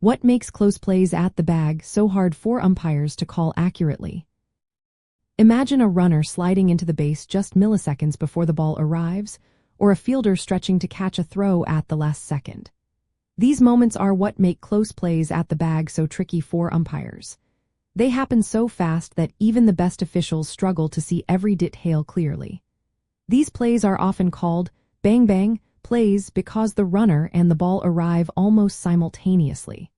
What makes close plays at the bag so hard for umpires to call accurately? Imagine a runner sliding into the base just milliseconds before the ball arrives, or a fielder stretching to catch a throw at the last second. These moments are what make close plays at the bag so tricky for umpires. They happen so fast that even the best officials struggle to see every detail clearly. These plays are often called bang-bang plays because the runner and the ball arrive almost simultaneously.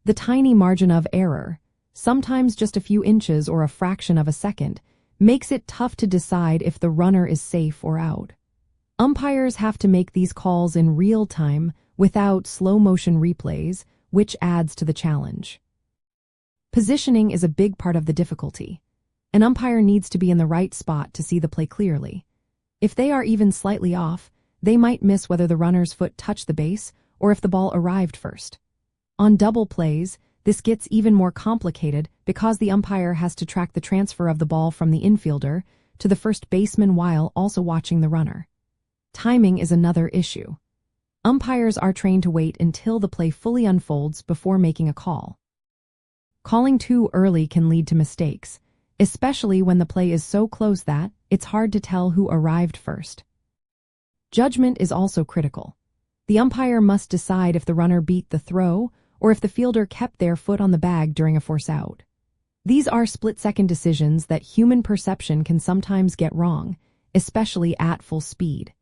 The tiny margin of error, sometimes just a few inches or a fraction of a second, makes it tough to decide if the runner is safe or out. Umpires have to make these calls in real time without slow-motion replays, which adds to the challenge. Positioning is a big part of the difficulty. An umpire needs to be in the right spot to see the play clearly. If they are even slightly off, they might miss whether the runner's foot touched the base or if the ball arrived first. On double plays, this gets even more complicated because the umpire has to track the transfer of the ball from the infielder to the first baseman while also watching the runner. Timing is another issue. Umpires are trained to wait until the play fully unfolds before making a call. Calling too early can lead to mistakes, especially when the play is so close that it's hard to tell who arrived first. Judgment is also critical. The umpire must decide if the runner beat the throw or if the fielder kept their foot on the bag during a force out. These are split-second decisions that human perception can sometimes get wrong, especially at full speed.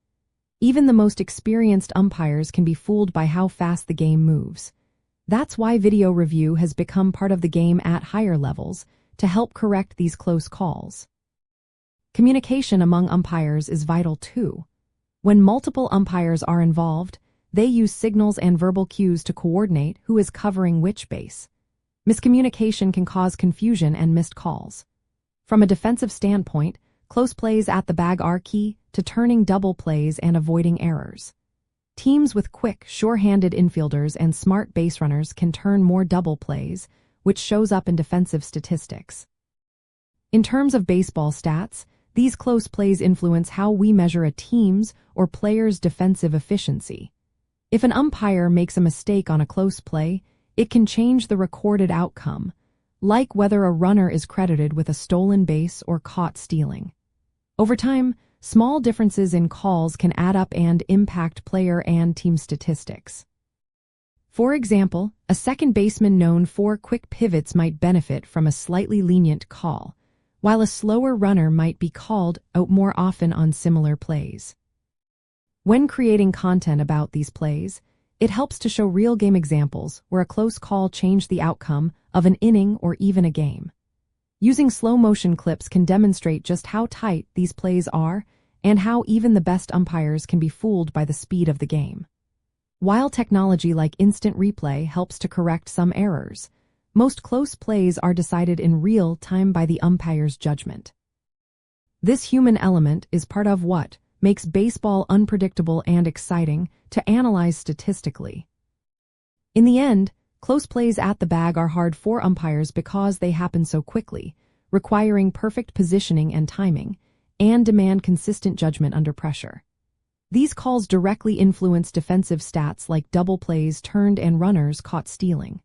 Even the most experienced umpires can be fooled by how fast the game moves. That's why video review has become part of the game at higher levels to help correct these close calls. Communication among umpires is vital too. When multiple umpires are involved, they use signals and verbal cues to coordinate who is covering which base. Miscommunication can cause confusion and missed calls. From a defensive standpoint, close plays at the bag are key to turning double plays and avoiding errors. Teams with quick, sure-handed infielders and smart base runners can turn more double plays, which shows up in defensive statistics. In terms of baseball stats, these close plays influence how we measure a team's or player's defensive efficiency. If an umpire makes a mistake on a close play, it can change the recorded outcome, like whether a runner is credited with a stolen base or caught stealing. Over time, small differences in calls can add up and impact player and team statistics. For example, a second baseman known for quick pivots might benefit from a slightly lenient call, while a slower runner might be called out more often on similar plays. When creating content about these plays, it helps to show real game examples where a close call changed the outcome of an inning or even a game. Using slow-motion clips can demonstrate just how tight these plays are and how even the best umpires can be fooled by the speed of the game. While technology like instant replay helps to correct some errors, most close plays are decided in real time by the umpire's judgment. This human element is part of what makes baseball unpredictable and exciting to analyze statistically. In the end, close plays at the bag are hard for umpires because they happen so quickly, requiring perfect positioning and timing, and demand consistent judgment under pressure. These calls directly influence defensive stats like double plays turned and runners caught stealing.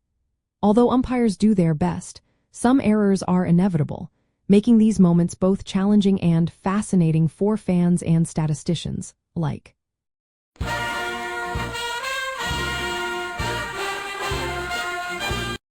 Although umpires do their best, some errors are inevitable, making these moments both challenging and fascinating for fans and statisticians alike.